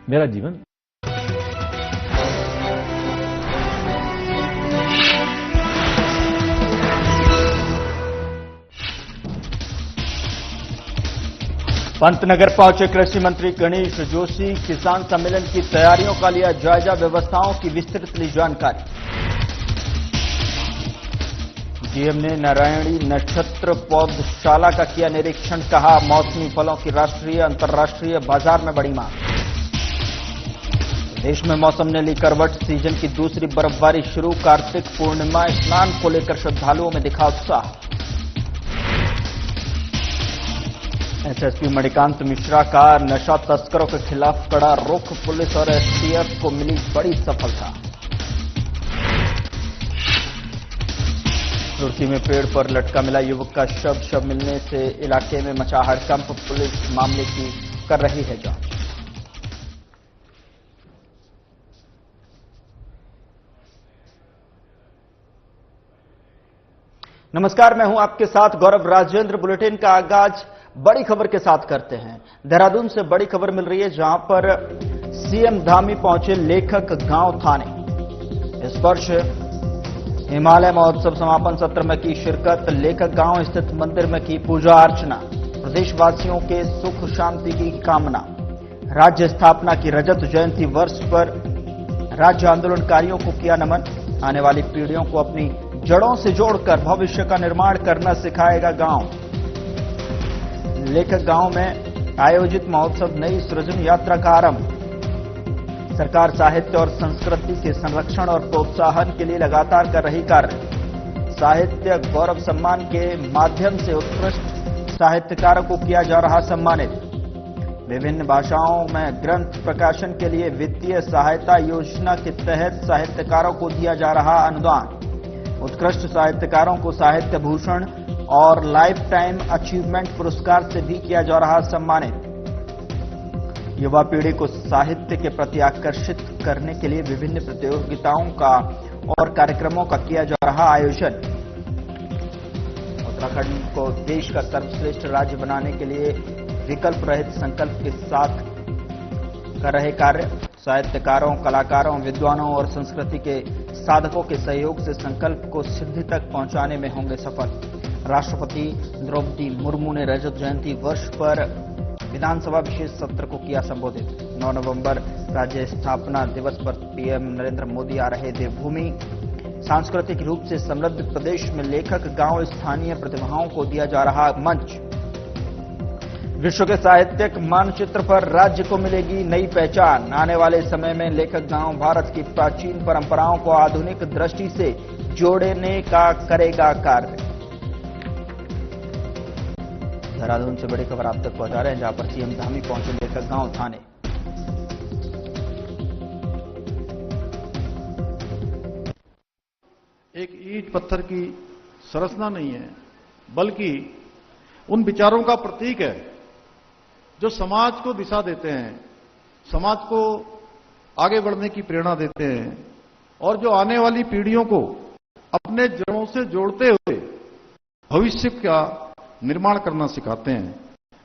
मेरा जीवन। पंतनगर पहुंचे कृषि मंत्री गणेश जोशी, किसान सम्मेलन की तैयारियों का लिया जायजा, व्यवस्थाओं की विस्तृत ली जानकारी। डीएम ने नारायणी नक्षत्र पौधशाला का किया निरीक्षण, कहा मौसमी फलों की राष्ट्रीय अंतर्राष्ट्रीय बाजार में बड़ी मांग। देश में मौसम ने ली करवट, सीजन की दूसरी बर्फबारी शुरू, कार्तिक पूर्णिमा स्नान को लेकर श्रद्धालुओं में दिखा उत्साह। एसएसपी मणिकांत मिश्रा का नशा तस्करों के खिलाफ कड़ा रुख, पुलिस और एसटीएफ को मिली बड़ी सफलता। रुड़की में पेड़ पर लटका मिला युवक का शव मिलने से इलाके में मचा हड़कंप, पुलिस मामले की कर रही है जांच। नमस्कार, मैं हूं आपके साथ गौरव राजेंद्र। बुलेटिन का आगाज बड़ी खबर के साथ करते हैं। देहरादून से बड़ी खबर मिल रही है, जहां पर सीएम धामी पहुंचे लेखक गांव थाने। इस वर्ष हिमालय महोत्सव समापन सत्र में की शिरकत, लेखक गांव स्थित मंदिर में की पूजा अर्चना, प्रदेशवासियों के सुख शांति की कामना। राज्य स्थापना की रजत जयंती वर्ष पर राज्य आंदोलनकारियों को किया नमन। आने वाली पीढ़ियों को अपनी जड़ों से जोड़कर भविष्य का निर्माण करना सिखाएगा गांव। लेखक गांव में आयोजित महोत्सव नई सृजन यात्रा का आरंभ। सरकार साहित्य और संस्कृति के संरक्षण और प्रोत्साहन के लिए लगातार कर रही कार्य। साहित्य गौरव सम्मान के माध्यम से उत्कृष्ट साहित्यकारों को किया जा रहा सम्मानित। विभिन्न भाषाओं में ग्रंथ प्रकाशन के लिए वित्तीय सहायता योजना के तहत साहित्यकारों को दिया जा रहा अनुदान। उत्कृष्ट साहित्यकारों को साहित्य भूषण और लाइफ टाइम अचीवमेंट पुरस्कार से भी किया जा रहा सम्मानित। युवा पीढ़ी को साहित्य के प्रति आकर्षित करने के लिए विभिन्न प्रतियोगिताओं का और कार्यक्रमों का किया जा रहा आयोजन। उत्तराखंड को देश का सर्वश्रेष्ठ राज्य बनाने के लिए विकल्प रहित संकल्प के साथ कर रहे कार्य। साहित्यकारों, कलाकारों, विद्वानों और संस्कृति के साधकों के सहयोग से संकल्प को सिद्धि तक पहुंचाने में होंगे सफल। राष्ट्रपति द्रौपदी मुर्मू ने रजत जयंती वर्ष पर विधानसभा विशेष सत्र को किया संबोधित। 9 नवंबर राज्य स्थापना दिवस पर पीएम नरेंद्र मोदी आ रहे देवभूमि। सांस्कृतिक रूप से समृद्ध प्रदेश में लेखक गांव स्थानीय प्रतिभाओं को दिया जा रहा मंच। विश्व के साहित्यिक मानचित्र पर राज्य को मिलेगी नई पहचान। आने वाले समय में लेखक गांव भारत की प्राचीन परंपराओं को आधुनिक दृष्टि से जोड़ने का करेगा कार्य। देहरादून से बड़ी खबर आप तक पहुंचा रहे हैं, जहां पर सीएम धामी पहुंचे लेखक गांव थाने। एक ईंट पत्थर की संरचना नहीं है, बल्कि उन विचारों का प्रतीक है जो समाज को दिशा देते हैं, समाज को आगे बढ़ने की प्रेरणा देते हैं और जो आने वाली पीढ़ियों को अपने जड़ों से जोड़ते हुए भविष्य का निर्माण करना सिखाते हैं।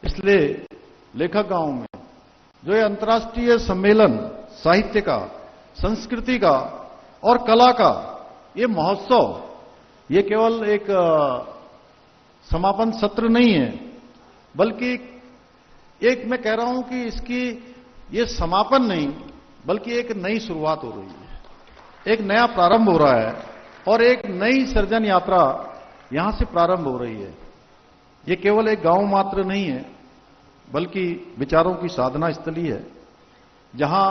इसलिए लेखक गांव में जो ये अंतर्राष्ट्रीय सम्मेलन साहित्य का, संस्कृति का और कला का ये महोत्सव, ये केवल एक समापन सत्र नहीं है, बल्कि एक मैं कह रहा हूं कि इसकी ये समापन नहीं, बल्कि एक नई शुरुआत हो रही है, एक नया प्रारंभ हो रहा है और एक नई सृजन यात्रा यहां से प्रारंभ हो रही है। ये केवल एक गांव मात्र नहीं है, बल्कि विचारों की साधना स्थली है, जहां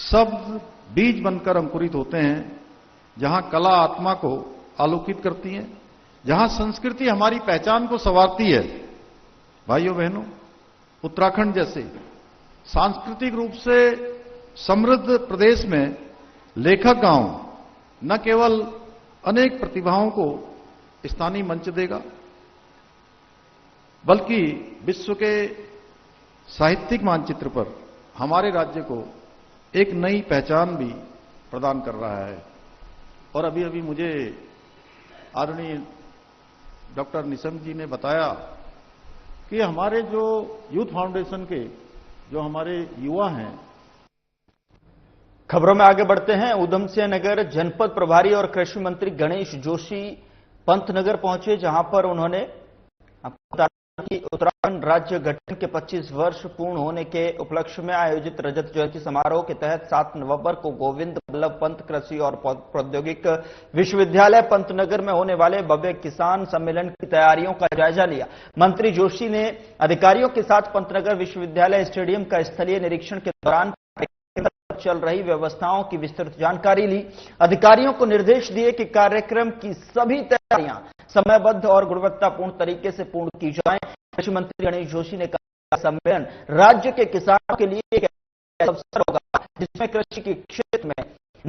शब्द बीज बनकर अंकुरित होते हैं, जहां कला आत्मा को आलोकित करती है, जहां संस्कृति हमारी पहचान को संवारती है। भाइयों बहनों, उत्तराखंड जैसे सांस्कृतिक रूप से समृद्ध प्रदेश में लेखक गांव न केवल अनेक प्रतिभाओं को स्थानीय मंच देगा, बल्कि विश्व के साहित्यिक मानचित्र पर हमारे राज्य को एक नई पहचान भी प्रदान कर रहा है। और अभी अभी मुझे आदरणीय डॉक्टर निशंक जी ने बताया कि हमारे जो यूथ फाउंडेशन के जो हमारे युवा हैं, खबरों में आगे बढ़ते हैं। उधम सिंह नगर जनपद प्रभारी और कृषि मंत्री गणेश जोशी पंतनगर पहुंचे, जहां पर उन्होंने आपको बता दें कि उत्तराखंड राज्य गठन के 25 वर्ष पूर्ण होने के उपलक्ष्य में आयोजित रजत जयंती समारोह के तहत 7 नवंबर को गोविंद बल्लभ पंत कृषि और प्रौद्योगिक विश्वविद्यालय पंतनगर में होने वाले भव्य किसान सम्मेलन की तैयारियों का जायजा लिया। मंत्री जोशी ने अधिकारियों के साथ पंतनगर विश्वविद्यालय स्टेडियम का स्थलीय निरीक्षण के दौरान चल रही व्यवस्थाओं की विस्तृत जानकारी ली। अधिकारियों को निर्देश दिए कि कार्यक्रम की सभी तैयारियां समयबद्ध और गुणवत्तापूर्ण तरीके से पूर्ण की जाएं। कृषि मंत्री गणेश जोशी ने कहा, सम्मेलन राज्य के किसानों के लिए एक अवसर होगा जिसमें कृषि के क्षेत्र में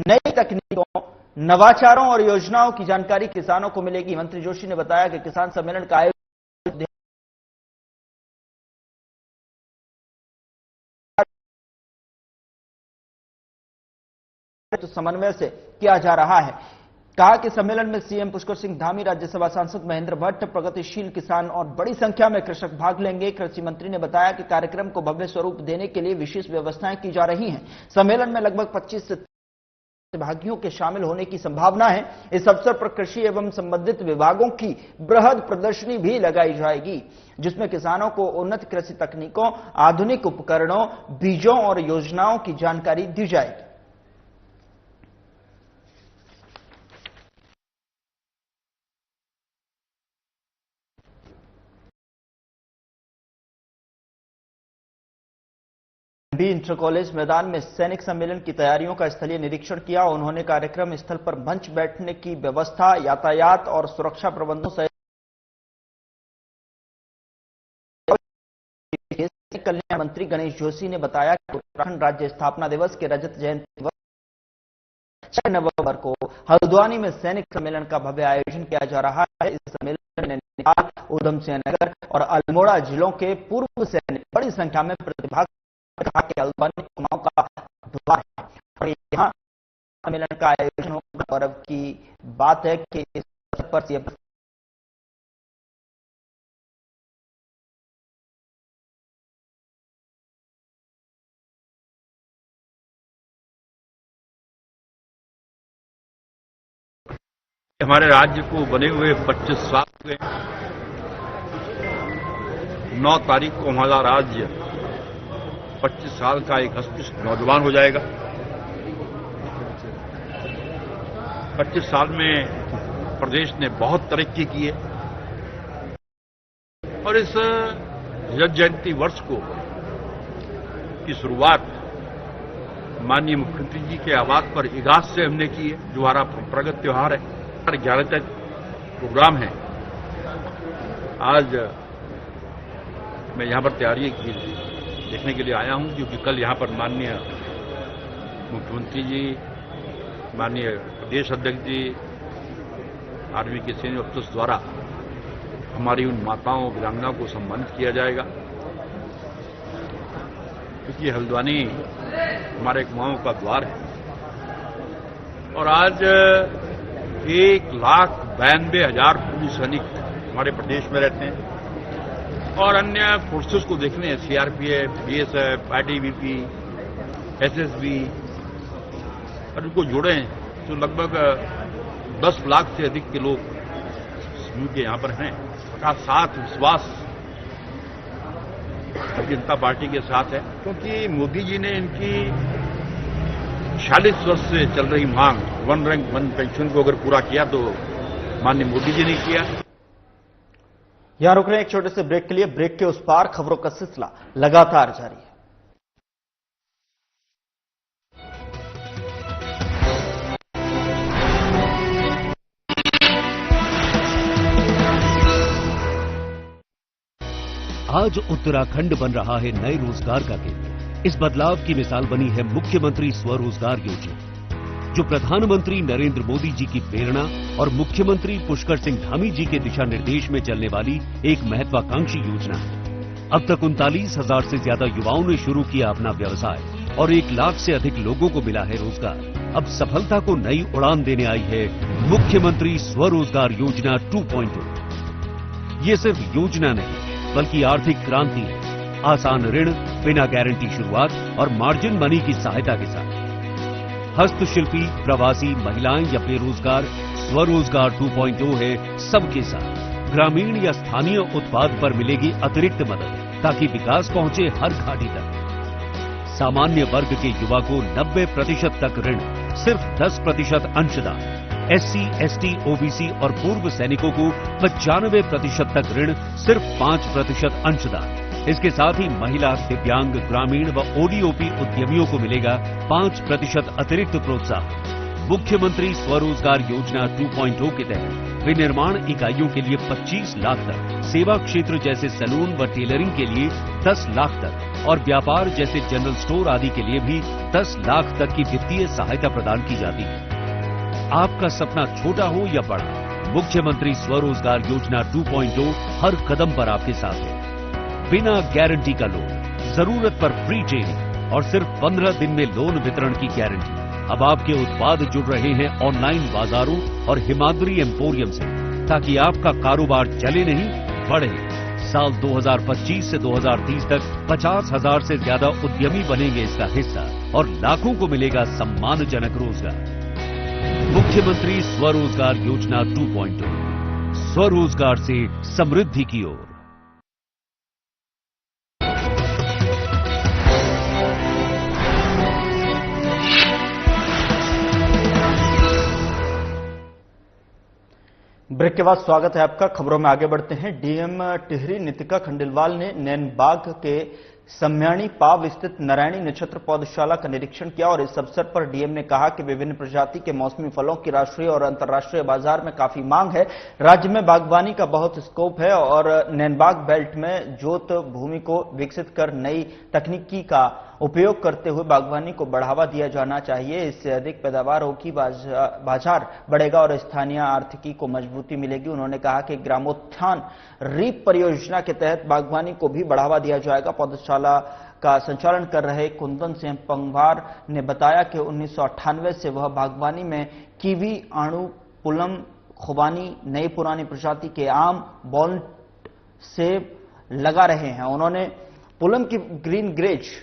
नई तकनीकों, नवाचारों और योजनाओं की जानकारी किसानों को मिलेगी। मंत्री जोशी ने बताया कि किसान सम्मेलन का आयोजन तो समन्वय से किया जा रहा है। कहा कि सम्मेलन में सीएम पुष्कर सिंह धामी, राज्यसभा सांसद महेंद्र भट्ट, प्रगतिशील किसान और बड़ी संख्या में कृषक भाग लेंगे। कृषि मंत्री ने बताया कि कार्यक्रम को भव्य स्वरूप देने के लिए विशेष व्यवस्थाएं की जा रही हैं। सम्मेलन में लगभग 25 से प्रतिभागियों के शामिल होने की संभावना है। इस अवसर पर कृषि एवं संबंधित विभागों की बृहद प्रदर्शनी भी लगाई जाएगी, जिसमें किसानों को उन्नत कृषि तकनीकों, आधुनिक उपकरणों, बीजों और योजनाओं की जानकारी दी जाएगी। भी इंटर कॉलेज मैदान में सैनिक सम्मेलन की तैयारियों का स्थलीय निरीक्षण किया। उन्होंने कार्यक्रम स्थल पर मंच बैठने की व्यवस्था, यातायात और सुरक्षा प्रबंधों सहित कल्याण मंत्री गणेश जोशी ने बताया कि उत्तराखंड राज्य स्थापना दिवस के रजत जयंती दिवस 6 नवंबर को हल्द्वानी में सैनिक सम्मेलन का भव्य आयोजन किया जा रहा है। इस सम्मेलन में नैनीताल, उधम सिंह नगर और अल्मोड़ा जिलों के पूर्व सैनिक बड़ी संख्या में प्रतिभाग कहा कि हल्द्वानी कुमाऊं का द्वार है और यहाँ सम्मेलन का आयोजन होगा। गौरव की बात है कि इस अवसर पर सीएम हमारे राज्य को बने हुए 25 साल हुए। 9 तारीख को हमारा राज्य 25 साल का एक हस्तपुष्ट नौजवान हो जाएगा। 25 साल में प्रदेश ने बहुत तरक्की की है और इस रजत जयंती वर्ष की शुरुआत माननीय मुख्यमंत्री जी के आवास पर इगास से हमने की है, जो हमारा परंपरागत त्योहार है। 11 तक प्रोग्राम है। आज मैं यहां पर तैयारी देखने के लिए आया हूं, क्योंकि कल यहां पर माननीय मुख्यमंत्री जी, माननीय प्रदेश अध्यक्ष जी, आर्मी के सीनियर अफसर्स द्वारा हमारी उन माताओं, वीरांगनाओं को सम्मानित किया जाएगा, क्योंकि हल्द्वानी हमारे कुमाऊं का द्वार है। और आज 1,92,000 पूर्व सैनिक हमारे प्रदेश में रहते हैं और अन्य फोर्सेस को देखने हैं, सीआरपीएफ, बीएसएफ, आईटीबीपी, एसएसबी, और उनको जोड़े हैं तो लगभग 10 लाख से अधिक के लोग समूह के यहां पर हैं। का साथ विश्वास भारतीय जनता पार्टी के साथ है, क्योंकि मोदी जी ने इनकी 46 वर्ष से चल रही मांग 1 रैंक 1 पेंशन को अगर पूरा किया तो माननीय मोदी जी ने किया। यहां रुक रहे हैं एक छोटे से ब्रेक के लिए। ब्रेक के उस पार खबरों का सिलसिला लगातार जारी है। आज उत्तराखंड बन रहा है नए रोजगार का केंद्र। इस बदलाव की मिसाल बनी है मुख्यमंत्री स्वरोजगार योजना, जो प्रधानमंत्री नरेंद्र मोदी जी की प्रेरणा और मुख्यमंत्री पुष्कर सिंह धामी जी के दिशा निर्देश में चलने वाली एक महत्वाकांक्षी योजना है। अब तक 39,000 से ज्यादा युवाओं ने शुरू किया अपना व्यवसाय और 1 लाख से अधिक लोगों को मिला है रोजगार। अब सफलता को नई उड़ान देने आई है मुख्यमंत्री स्वरोजगार योजना 2.0। ये सिर्फ योजना नहीं बल्कि आर्थिक क्रांति है। आसान ऋण, बिना गारंटी शुरुआत और मार्जिन मनी की सहायता के साथ हस्तशिल्पी, प्रवासी, महिलाएं या बेरोजगार, स्वरोजगार 2.0 है सबके साथ। ग्रामीण या स्थानीय उत्पाद पर मिलेगी अतिरिक्त मदद ताकि विकास पहुंचे हर घाटी तक। सामान्य वर्ग के युवा को 90% तक ऋण, सिर्फ 10% अंशदान। SC, ST, OBC और पूर्व सैनिकों को 95% तक ऋण, सिर्फ 5% अंशदान। इसके साथ ही महिला, दिव्यांग, ग्रामीण व ODOP उद्यमियों को मिलेगा 5% अतिरिक्त प्रोत्साहन। मुख्यमंत्री स्वरोजगार योजना 2.0 के तहत विनिर्माण इकाइयों के लिए 25 लाख तक, सेवा क्षेत्र जैसे सैलून व टेलरिंग के लिए 10 लाख तक और व्यापार जैसे जनरल स्टोर आदि के लिए भी 10 लाख तक की वित्तीय सहायता प्रदान की जाती है। आपका सपना छोटा हो या बड़ा, मुख्यमंत्री स्वरोजगार योजना 2.0 हर कदम पर आपके साथ है। बिना गारंटी का लोन, जरूरत पर फ्री ट्रेनिंग और सिर्फ 15 दिन में लोन वितरण की गारंटी। अब आपके उत्पाद जुड़ रहे हैं ऑनलाइन बाजारों और हिमाद्री एम्पोरियम से, ताकि आपका कारोबार चले नहीं, बढ़े। साल 2025 से 2030 तक 50,000 से ज्यादा उद्यमी बनेंगे इसका हिस्सा और लाखों को मिलेगा सम्मानजनक रोजगार। मुख्यमंत्री स्वरोजगार योजना 2.0, स्वरोजगार से समृद्धि की ओर। ब्रेक के बाद स्वागत है आपका। खबरों में आगे बढ़ते हैं। डीएम टिहरी नितिका खंडेलवाल ने नैनबाग के सम्याणी पाव स्थित नारायणी नक्षत्र पौधशाला का निरीक्षण किया और इस अवसर पर डीएम ने कहा कि विभिन्न प्रजाति के मौसमी फलों की राष्ट्रीय और अंतर्राष्ट्रीय बाजार में काफी मांग है। राज्य में बागवानी का बहुत स्कोप है और नैनबाग बेल्ट में जोत भूमि को विकसित कर नई तकनीकी का उपयोग करते हुए बागवानी को बढ़ावा दिया जाना चाहिए। इससे अधिक पैदावार होगी, बाजार बढ़ेगा और स्थानीय आर्थिकी को मजबूती मिलेगी। उन्होंने कहा कि ग्रामोत्थान रीप परियोजना के तहत बागवानी को भी बढ़ावा दिया जाएगा। पौधशाला का संचालन कर रहे कुंदन सिंह पंगवार ने बताया कि 1998 से वह बागवानी में कीवी, आड़ू, पुलम, खुबानी, नई पुरानी प्रजाति के आम, बॉल, सेब लगा रहे हैं। उन्होंने पुलम की ग्रीन गेज,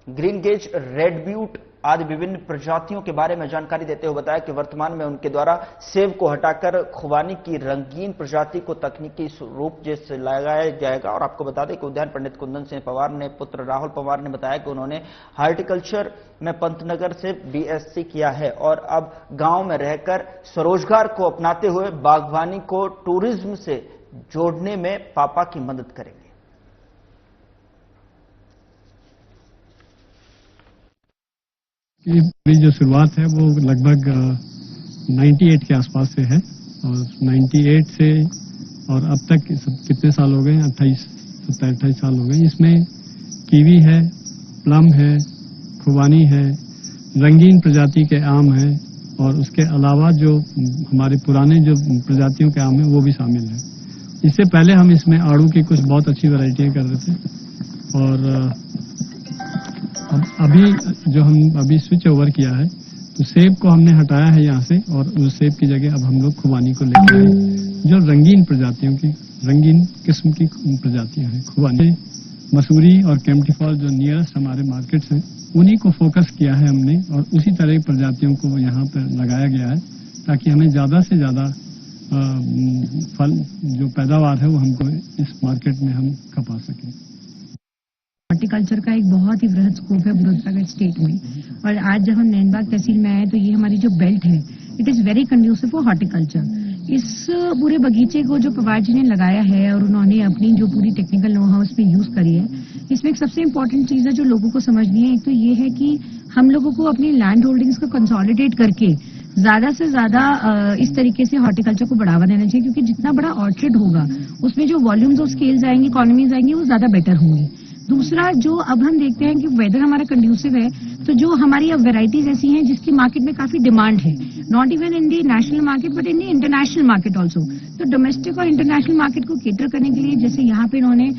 रेड ब्यूट आदि विभिन्न प्रजातियों के बारे में जानकारी देते हुए बताया कि वर्तमान में उनके द्वारा सेब को हटाकर खुबानी की रंगीन प्रजाति को तकनीकी रूप जैसे लगाया जाएगा। और आपको बता दें कि उद्यान पंडित कुंदन सिंह पवार ने पुत्र राहुल पवार ने बताया कि उन्होंने हार्टिकल्चर में पंतनगर से BSc किया है और अब गांव में रहकर स्वरोजगार को अपनाते हुए बागवानी को टूरिज्म से जोड़ने में पापा की मदद करेंगे। इसकी जो शुरुआत है वो लगभग 98 के आसपास से है और 98 से और अब तक कितने साल हो गए, 27-28 साल हो गए। इसमें कीवी है, प्लम है, खुबानी है, रंगीन प्रजाति के आम है और उसके अलावा जो हमारे पुराने जो प्रजातियों के आम है वो भी शामिल है। इससे पहले हम इसमें आड़ू की कुछ बहुत अच्छी वैरायटियां कर रहे थे और अभी जो हम अभी स्विच ओवर किया है तो सेब को हमने हटाया है यहाँ से और उस सेब की जगह अब हम लोग खुबानी को लेकर आए, जो रंगीन प्रजातियों की, रंगीन किस्म की प्रजातियां हैं। खुबानी, मसूरी और कैम्पटीफॉल जो नियरेस्ट हमारे मार्केट्स हैं उन्हीं को फोकस किया है हमने और उसी तरह की प्रजातियों को यहाँ पर लगाया गया है ताकि हमें ज्यादा से ज्यादा फल जो पैदावार है वो हमको इस मार्केट में हम खपा सकें। हॉर्टिकल्चर का एक बहुत ही वृहद स्कोप है बुंदेलखंड स्टेट में और आज जब हम नैनबाग तहसील में आए तो ये हमारी जो बेल्ट है it is very conducive for horticulture. इस पूरे बगीचे को जो पवार जी ने लगाया है और उन्होंने अपनी जो पूरी टेक्निकल नो हाउ इसमें यूज करी है, इसमें एक सबसे इंपॉर्टेंट चीज है जो लोगों को समझनी है। एक तो ये है कि हम लोगों को अपनी लैंड होल्डिंग्स को कंसोलिडेट करके ज्यादा से ज्यादा इस तरीके से हॉर्टिकल्चर को बढ़ावा देना चाहिए, क्योंकि जितना बड़ा ऑर्चर्ड होगा उसमें जो वॉल्यूम्स और स्केल्स आएंगे, इकोनॉमीज आएंगी, वो ज्यादा बेटर होंगी। दूसरा, जो अब हम देखते हैं कि वेदर हमारा कंड्यूसिव है तो जो हमारी अब वेराइटीज ऐसी हैं जिसकी मार्केट में काफी डिमांड है, not even in the national market but in the international market also. तो डोमेस्टिक और इंटरनेशनल मार्केट को केटर करने के लिए जैसे यहाँ पे इन्होंने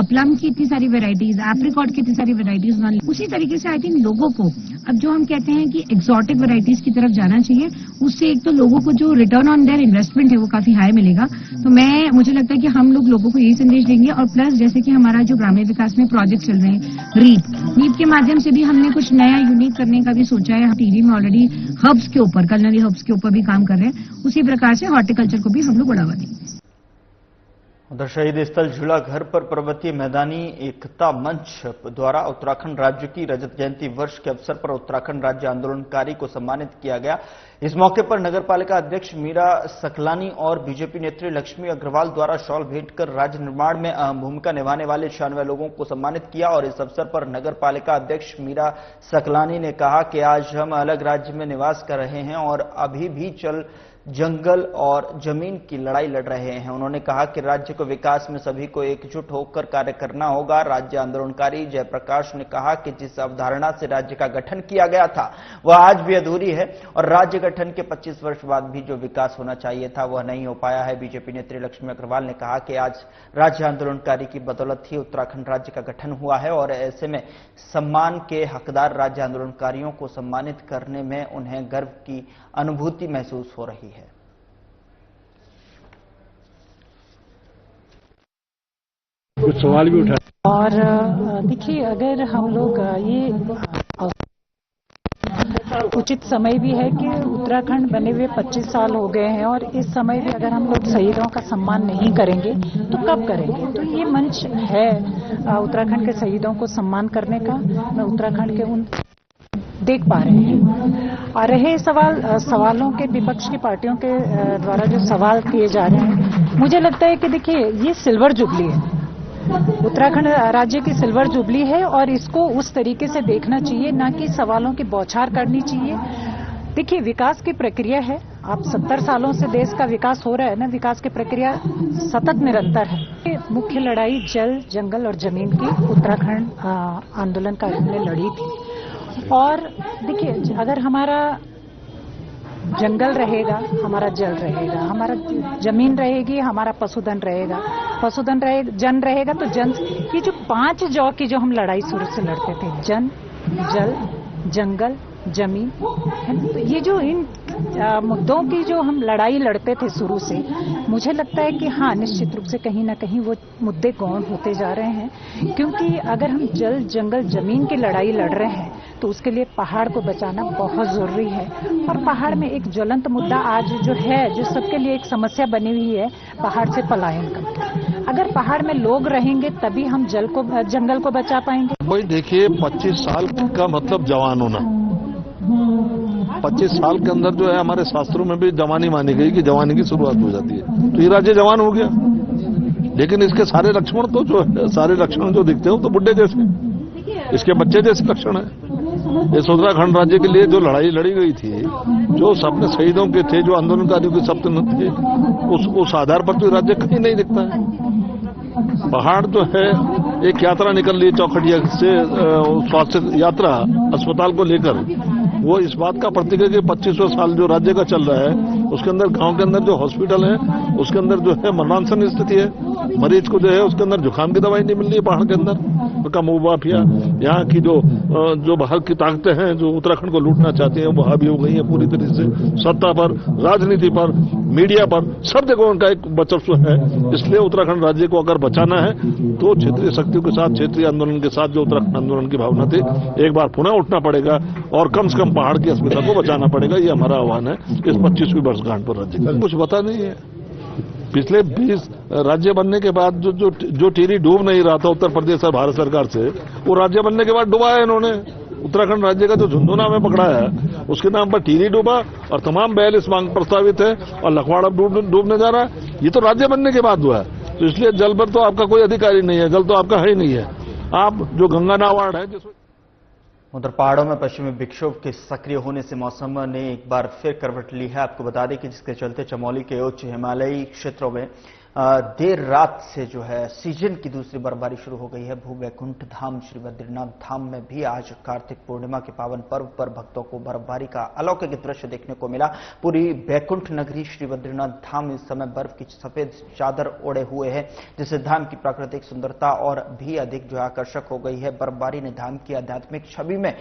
प्लम की इतनी सारी वेराइटीज, एप्रिकॉट की इतनी सारी वेराइटीज बना ली, उसी तरीके से आई थिंक लोगों को अब जो हम कहते हैं कि एक्सोटिक वेराइटीज की तरफ जाना चाहिए। उससे एक तो लोगों को जो रिटर्न ऑन देयर इन्वेस्टमेंट है वो काफी हाई मिलेगा। तो मुझे लगता है कि हम लोगों को यही संदेश देंगे और प्लस जैसे कि हमारा जो ग्रामीण विकास में प्रोजेक्ट चल रहे हैं। रीप के माध्यम से भी हमने कुछ नया यूनिक करने का भी सोचा है। टिहरी में ऑलरेडी हब्स के ऊपर, कलनरी हब्स के ऊपर भी काम कर रहे हैं। उसी प्रकार से हॉर्टिकल्चर को भी हम लोग बढ़ावा देंगे। उधर शहीद स्थल झूला घर पर पर्वतीय मैदानी एकता मंच द्वारा उत्तराखंड राज्य की रजत जयंती वर्ष के अवसर पर उत्तराखंड राज्य आंदोलनकारी को सम्मानित किया गया। इस मौके पर नगरपालिका अध्यक्ष मीरा सकलानी और बीजेपी नेत्री लक्ष्मी अग्रवाल द्वारा शॉल भेंट कर राज्य निर्माण में अहम भूमिका निभाने वाले 96 लोगों को सम्मानित किया। और इस अवसर पर नगरपालिका अध्यक्ष मीरा सकलानी ने कहा कि आज हम अलग राज्य में निवास कर रहे हैं और अभी भी जंगल और जमीन की लड़ाई लड़ रहे हैं। उन्होंने कहा कि राज्य को विकास में सभी को एकजुट होकर कार्य करना होगा। राज्य आंदोलनकारी जयप्रकाश ने कहा कि जिस अवधारणा से राज्य का गठन किया गया था वह आज भी अधूरी है और राज्य गठन के 25 वर्ष बाद भी जो विकास होना चाहिए था वह नहीं हो पाया है। बीजेपी नेत्री लक्ष्मी अग्रवाल ने कहा कि आज राज्य आंदोलनकारी की बदौलत ही उत्तराखंड राज्य का गठन हुआ है और ऐसे में सम्मान के हकदार राज्य आंदोलनकारियों को सम्मानित करने में उन्हें गर्व की अनुभूति महसूस हो रही है। कुछ सवाल भी उठा और देखिए, अगर हम लोग ये उचित समय भी है कि उत्तराखंड बने हुए 25 साल हो गए हैं और इस समय भी अगर हम लोग शहीदों का सम्मान नहीं करेंगे तो कब करेंगे। तो ये मंच है उत्तराखंड के शहीदों को सम्मान करने का। मैं उत्तराखंड के उन देख पा रहे हैं। और रहे सवालों के विपक्ष की पार्टियों के द्वारा जो सवाल किए जा रहे हैं, मुझे लगता है कि देखिए ये सिल्वर जुबली है, उत्तराखंड राज्य की सिल्वर जुबली है और इसको उस तरीके से देखना चाहिए, ना कि सवालों की बौछार करनी चाहिए। देखिए, विकास की प्रक्रिया है। आप 70 सालों से देश का विकास हो रहा है ना, विकास की प्रक्रिया सतत निरंतर है। मुख्य लड़ाई जल, जंगल और जमीन की उत्तराखंड आंदोलनकारियों ने लड़ी थी। और देखिए, अगर हमारा जंगल रहेगा, हमारा जल रहेगा, हमारा जमीन रहेगी, हमारा पशुधन रहेगा, जन रहेगा तो जन, ये जो 5 जौ की जो हम लड़ाई शुरू से लड़ते थे, जन, जल, जंगल, जमीन, है ना, तो ये जो इन मुद्दों की जो हम लड़ाई लड़ते थे शुरू से, मुझे लगता है कि हाँ, निश्चित रूप से कहीं ना कहीं वो मुद्दे गौण होते जा रहे हैं। क्योंकि अगर हम जल, जंगल, जमीन की लड़ाई लड़ रहे हैं तो उसके लिए पहाड़ को बचाना बहुत जरूरी है। और पहाड़ में एक ज्वलंत मुद्दा आज जो है, जो सबके लिए एक समस्या बनी हुई है, पहाड़ से पलायन का। अगर पहाड़ में लोग रहेंगे तभी हम जंगल को बचा पाएंगे। भाई देखिए, 25 साल का मतलब जवान होना। 25 साल के अंदर जो है, हमारे शास्त्रों में भी जवानी मानी गई कि जवानी की शुरुआत हो जाती है। तो ये राज्य जवान हो गया, लेकिन इसके सारे लक्षण तो जो है, सारे लक्षण जो दिखते हो तो बुढ़े जैसे, इसके बच्चे जैसे लक्षण है। इस उत्तराखंड राज्य के लिए जो लड़ाई लड़ी गई थी, जो सपने शहीदों के थे, जो आंदोलनकारियों के सपने थे, उस आधार पर तो राज्य कहीं नहीं दिखता है। पहाड़ जो है, एक यात्रा निकल रही है चौखटिया से, स्वास्थ्य यात्रा अस्पताल को लेकर, वो इस बात का प्रतीक है कि 25वें साल जो राज्य का चल रहा है, उसके अंदर गांव के अंदर जो हॉस्पिटल है, उसके अंदर जो है मरणासन स्थिति है। मरीज को जो है उसके अंदर जुकाम की दवाई नहीं मिल रही है पहाड़ के अंदर। का मुंह माफिया, यहाँ की जो बाहर की ताकतें हैं जो उत्तराखंड को लूटना चाहती हैं, वो हावी हो गई है पूरी तरह से। सत्ता पर, राजनीति पर, मीडिया पर, सब जगह उनका एक वर्चस्व है। इसलिए उत्तराखंड राज्य को अगर बचाना है तो क्षेत्रीय शक्तियों के साथ, क्षेत्रीय आंदोलन के साथ, जो उत्तराखंड आंदोलन की भावना थी, एक बार पुनः उठना पड़ेगा और कम से कम पहाड़ की अस्मिता को बचाना पड़ेगा। ये हमारा आह्वान है इस 25वीं वर्षगांठ पर। राज्य का कुछ पता नहीं है। पिछले 20 राज्य बनने के बाद जो टिहरी डूब नहीं रहा था उत्तर प्रदेश और भारत सरकार से, वो राज्य बनने के बाद डूबा है इन्होंने। उत्तराखंड राज्य का जो झुंझुनू में पकड़ा है, उसके नाम पर टिहरी डूबा और तमाम 42 मांग प्रस्तावित है और लखवाड़ा डूबने जा रहा है। ये तो राज्य बनने के बाद हुआ है। तो इसलिए जल पर तो आपका कोई अधिकार ही नहीं है, जल तो आपका है ही नहीं है। आप जो गंगा नावाड़ है, जिसमें उधर पहाड़ों में पश्चिमी विक्षोभ के सक्रिय होने से मौसम ने एक बार फिर करवट ली है। आपको बता दें कि जिसके चलते चमोली के उच्च हिमालयी क्षेत्रों में देर रात से जो है सीजन की दूसरी बर्फबारी शुरू हो गई है। भू वैकुंठ धाम श्री बद्रीनाथ धाम में भी आज कार्तिक पूर्णिमा के पावन पर्व पर भक्तों को बर्फबारी का अलौकिक दृश्य देखने को मिला। पूरी वैकुंठ नगरी श्री बद्रीनाथ धाम इस समय बर्फ की सफेद चादर ओढ़े हुए है, जिससे धाम की प्राकृतिक सुंदरता और भी अधिक जो आकर्षक हो गई है। बर्फबारी ने धाम की आध्यात्मिक छवि में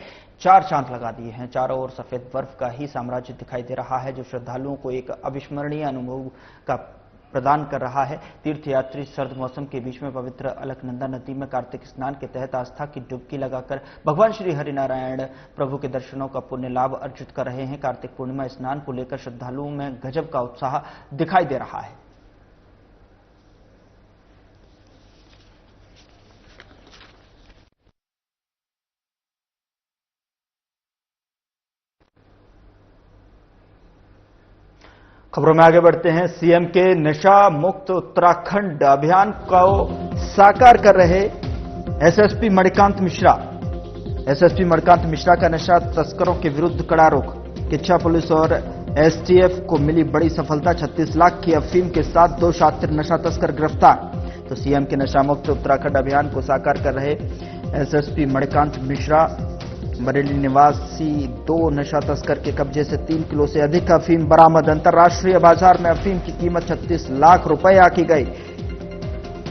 4 चांद लगा दिए हैं। चारों ओर सफेद बर्फ का ही साम्राज्य दिखाई दे रहा है, जो श्रद्धालुओं को एक अविस्मरणीय अनुभव का प्रदान कर रहा है। तीर्थयात्री सर्द मौसम के बीच में पवित्र अलकनंदा नदी में कार्तिक स्नान के तहत आस्था की डुबकी लगाकर भगवान श्री हरिनारायण प्रभु के दर्शनों का पुण्य लाभ अर्जित कर रहे हैं। कार्तिक पूर्णिमा स्नान को लेकर श्रद्धालुओं में गजब का उत्साह दिखाई दे रहा है। खबरों में आगे बढ़ते हैं। सीएम के नशा मुक्त उत्तराखंड अभियान को साकार कर रहे एसएसपी मणिकांत मिश्रा। एसएसपी मणिकांत मिश्रा का नशा तस्करों के विरुद्ध कड़ा रुख। किच्छा पुलिस और एसटीएफ को मिली बड़ी सफलता। 36 लाख की अफीम के साथ 2 शातिर नशा तस्कर गिरफ्तार। तो सीएम के नशा मुक्त उत्तराखंड अभियान को साकार कर रहे एसएसपी मणिकांत मिश्रा बरेली निवासी 2 नशा तस्कर के कब्जे से 3 किलो से अधिक अफीम बरामद। अंतर्राष्ट्रीय बाजार में अफीम की कीमत 36 लाख रुपए आंकी गई।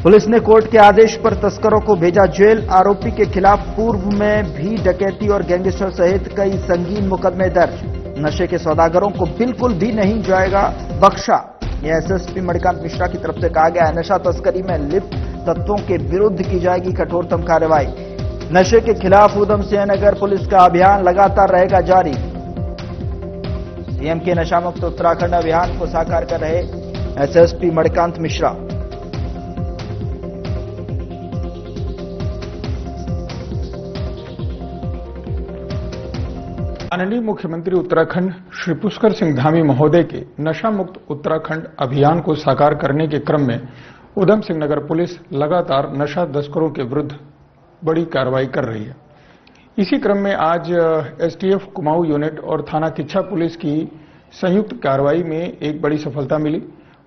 पुलिस ने कोर्ट के आदेश पर तस्करों को भेजा जेल। आरोपी के खिलाफ पूर्व में भी डकैती और गैंगस्टर सहित कई संगीन मुकदमे दर्ज। नशे के सौदागरों को बिल्कुल भी नहीं जाएगा बख्शा। यह एसएसपी मणिकांत मिश्रा की तरफ से कहा गया है। नशा तस्करी में लिप्त तत्वों के विरुद्ध की जाएगी कठोरतम कार्रवाई। नशे के खिलाफ उधम सिंह नगर पुलिस का अभियान लगातार रहेगा जारी। सीएम के नशा मुक्त उत्तराखंड अभियान को साकार कर रहे एसएसपी मणिकांत मिश्रा। माननीय मुख्यमंत्री उत्तराखंड श्री पुष्कर सिंह धामी महोदय के नशा मुक्त उत्तराखंड अभियान को साकार करने के क्रम में उधम सिंह नगर पुलिस लगातार नशा तस्करों के विरुद्ध बड़ी कार्रवाई कर रही है। इसी क्रम में आज एसटीएफ कुमाऊं यूनिट और थाना किच्छा पुलिस की संयुक्त कार्रवाई में एक बड़ी सफलता मिली।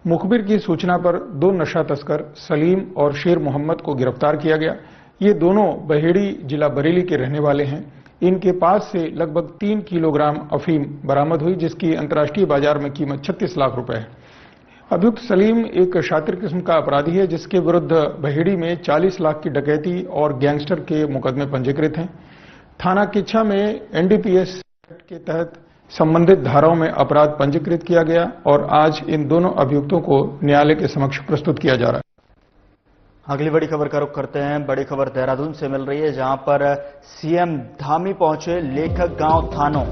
मुखबिर की सूचना पर 2 नशा तस्कर सलीम और शेर मोहम्मद को गिरफ्तार किया गया। ये दोनों बहेड़ी जिला बरेली के रहने वाले हैं। इनके पास से लगभग 3 किलोग्राम अफीम बरामद हुई, जिसकी अंतर्राष्ट्रीय बाजार में कीमत 36 लाख रुपए है। अभियुक्त सलीम एक शातिर किस्म का अपराधी है, जिसके विरुद्ध बहेड़ी में 40 लाख की डकैती और गैंगस्टर के मुकदमे पंजीकृत हैं। थाना किच्छा में एनडीपीएस के तहत संबंधित धाराओं में अपराध पंजीकृत किया गया और आज इन दोनों अभियुक्तों को न्यायालय के समक्ष प्रस्तुत किया जा रहा है। अगली बड़ी खबर का रुख करते हैं। बड़ी खबर देहरादून से मिल रही है, जहां पर सीएम धामी पहुंचे लेखक गांव थानों।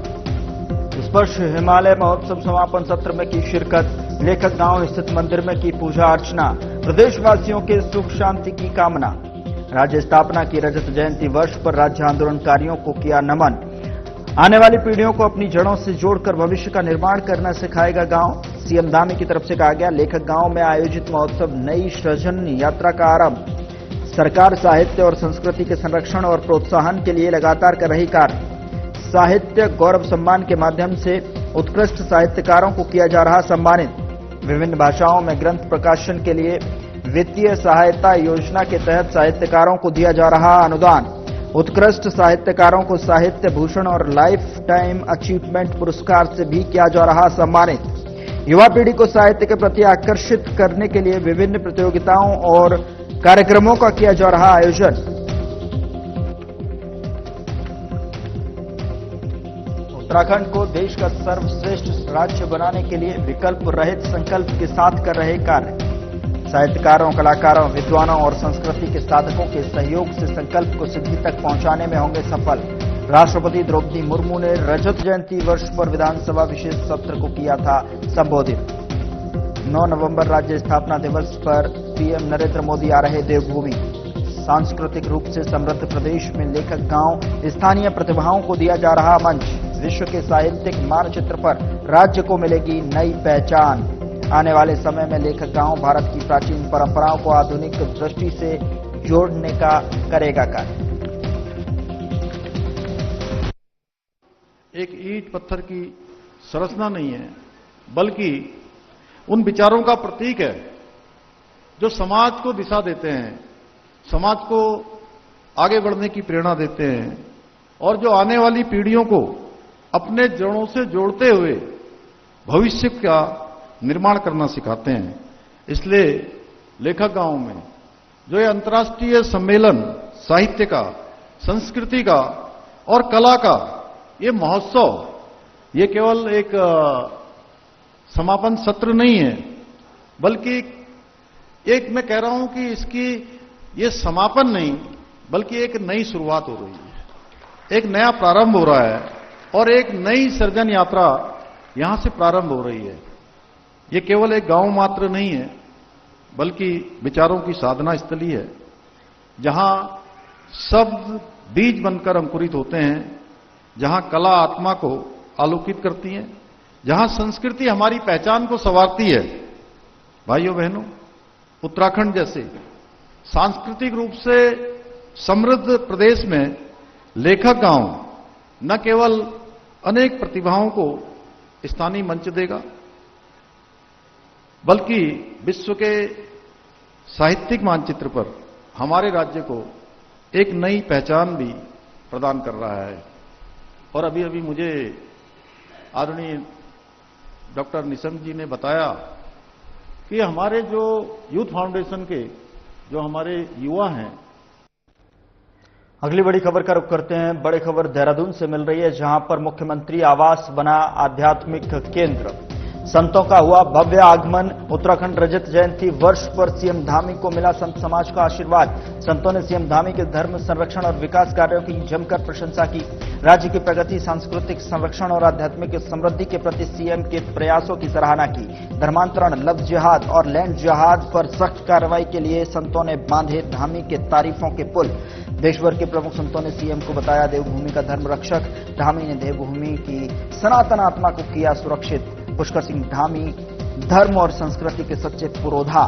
स्पर्श हिमालय महोत्सव समापन सत्र में की शिरकत। लेखक गांव स्थित मंदिर में की पूजा अर्चना। प्रदेशवासियों के सुख शांति की कामना। राज्य स्थापना की रजत जयंती वर्ष पर राज्य आंदोलनकारियों को किया नमन। आने वाली पीढ़ियों को अपनी जड़ों से जोड़कर भविष्य का निर्माण करना सिखाएगा गांव। सीएम धामी की तरफ से कहा गया, लेखक गांव में आयोजित महोत्सव नई सृजन यात्रा का आरंभ। सरकार साहित्य और संस्कृति के संरक्षण और प्रोत्साहन के लिए लगातार कर रही कार्य। साहित्य गौरव सम्मान के माध्यम से उत्कृष्ट साहित्यकारों को किया जा रहा सम्मानित। विभिन्न भाषाओं में ग्रंथ प्रकाशन के लिए वित्तीय सहायता योजना के तहत साहित्यकारों को दिया जा रहा अनुदान। उत्कृष्ट साहित्यकारों को साहित्य भूषण और लाइफ टाइम अचीवमेंट पुरस्कार से भी किया जा रहा सम्मानित। युवा पीढ़ी को साहित्य के प्रति आकर्षित करने के लिए विभिन्न प्रतियोगिताओं और कार्यक्रमों का किया जा रहा आयोजन। उत्तराखंड को देश का सर्वश्रेष्ठ राज्य बनाने के लिए विकल्प रहित संकल्प के साथ कर रहे कार्य। साहित्यकारों, कलाकारों, विद्वानों और संस्कृति के साधकों के सहयोग से संकल्प को सिद्धि तक पहुंचाने में होंगे सफल। राष्ट्रपति द्रौपदी मुर्मू ने रजत जयंती वर्ष पर विधानसभा विशेष सत्र को किया था संबोधित। 9 नवंबर राज्य स्थापना दिवस पर पीएम नरेंद्र मोदी आ रहे देवभूमि। सांस्कृतिक रूप से समृद्ध प्रदेश में लेखक गांव स्थानीय प्रतिभाओं को दिया जा रहा मंच। विश्व के साहित्यिक मानचित्र पर राज्य को मिलेगी नई पहचान। आने वाले समय में लेखक गांव भारत की प्राचीन परंपराओं को आधुनिक दृष्टि से जोड़ने का करेगा कार्य। एक ईंट पत्थर की संरचना नहीं है, बल्कि उन विचारों का प्रतीक है जो समाज को दिशा देते हैं, समाज को आगे बढ़ने की प्रेरणा देते हैं और जो आने वाली पीढ़ियों को अपने जड़ों से जोड़ते हुए भविष्य का निर्माण करना सिखाते हैं। इसलिए लेखक गांव में जो ये अंतर्राष्ट्रीय सम्मेलन साहित्य का, संस्कृति का और कला का ये महोत्सव, ये केवल एक समापन सत्र नहीं है, बल्कि एक मैं कह रहा हूं कि इसकी ये समापन नहीं बल्कि एक नई शुरुआत हो रही है, एक नया प्रारंभ हो रहा है और एक नई सृजन यात्रा यहां से प्रारंभ हो रही है। ये केवल एक गांव मात्र नहीं है बल्कि विचारों की साधना स्थली है, जहां शब्द बीज बनकर अंकुरित होते हैं, जहां कला आत्मा को आलोकित करती है, जहां संस्कृति हमारी पहचान को संवारती है। भाइयों बहनों, उत्तराखंड जैसे सांस्कृतिक रूप से समृद्ध प्रदेश में लेखक गांव न केवल अनेक प्रतिभाओं को स्थानीय मंच देगा बल्कि विश्व के साहित्यिक मानचित्र पर हमारे राज्य को एक नई पहचान भी प्रदान कर रहा है। और अभी अभी मुझे आदरणीय डॉक्टर निशंक जी ने बताया कि हमारे जो यूथ फाउंडेशन के जो हमारे युवा हैं। अगली बड़ी खबर का रुख करते हैं। बड़ी खबर देहरादून से मिल रही है, जहां पर मुख्यमंत्री आवास बना आध्यात्मिक केंद्र। संतों का हुआ भव्य आगमन। उत्तराखंड रजत जयंती वर्ष पर सीएम धामी को मिला संत समाज का आशीर्वाद। संतों ने सीएम धामी के धर्म संरक्षण और विकास कार्यों की जमकर प्रशंसा की। राज्य की प्रगति, सांस्कृतिक संरक्षण और आध्यात्मिक समृद्धि के प्रति सीएम के प्रयासों की सराहना की। धर्मांतरण, लव जिहाद और लैंड जिहाद पर सख्त कार्रवाई के लिए संतों ने बांधे धामी के तारीफों के पुल। देशभर के प्रमुख संतों ने सीएम को बताया देवभूमि का धर्म रक्षक। धामी ने देवभूमि की सनातन आत्मा को किया सुरक्षित। पुष्कर सिंह धामी धर्म और संस्कृति के सच्चे पुरोधा।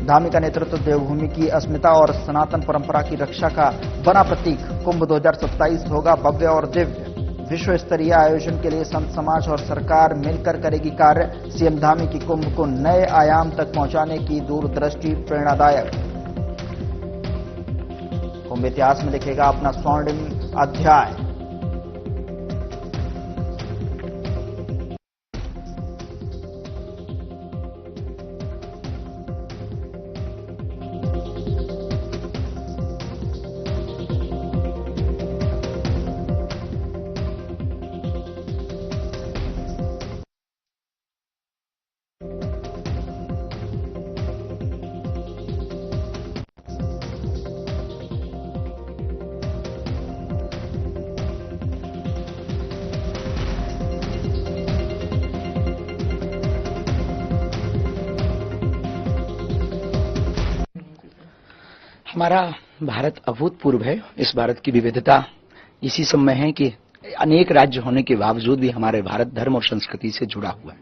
धामी का नेतृत्व देवभूमि की अस्मिता और सनातन परंपरा की रक्षा का बना प्रतीक। कुंभ 2027 होगा भव्य और दिव्य। विश्व स्तरीय आयोजन के लिए संत समाज और सरकार मिलकर करेगी कार्य। सीएम धामी की कुंभ को नए आयाम तक पहुंचाने की दूरदृष्टि प्रेरणादायक। कुंभ इतिहास में लिखेगा अपना स्वर्णिम अध्याय। हमारा भारत अभूतपूर्व है। इस भारत की विविधता इसी सब में है कि अनेक राज्य होने के बावजूद भी हमारे भारत धर्म और संस्कृति से जुड़ा हुआ है।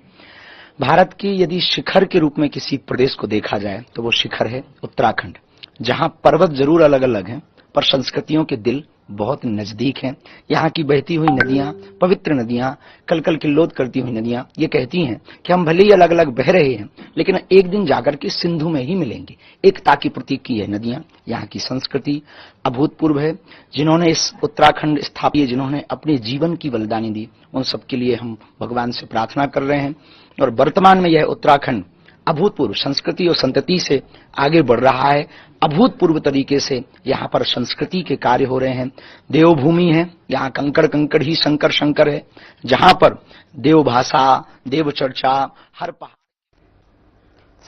भारत की यदि शिखर के रूप में किसी प्रदेश को देखा जाए तो वो शिखर है उत्तराखंड, जहां पर्वत जरूर अलग अलग हैं पर संस्कृतियों के दिल बहुत नजदीक हैं। यहाँ की बहती हुई नदियां, पवित्र नदियां, कलकल किल्लोद करती हुई नदियां ये कहती हैं कि हम भले ही अलग अलग बह रहे हैं लेकिन एक दिन जाकर के सिंधु में ही मिलेंगे। एकता की प्रतीक की है नदियां। यहाँ की संस्कृति अभूतपूर्व है। जिन्होंने इस उत्तराखंड स्थापित, जिन्होंने अपने जीवन की बलिदानी दी, उन सबके लिए हम भगवान से प्रार्थना कर रहे हैं। और वर्तमान में यह उत्तराखंड अभूतपूर्व संस्कृति और संतति से आगे बढ़ रहा है। अभूतपूर्व तरीके से यहाँ पर संस्कृति के कार्य हो रहे हैं। देवभूमि है, यहाँ कंकड़ कंकड़ ही शंकर शंकर है, जहां पर देव भाषा, देव चर्चा हर पहाड़।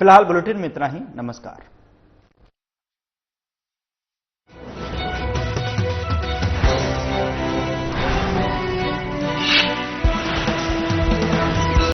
फिलहाल बुलेटिन में इतना ही। नमस्कार।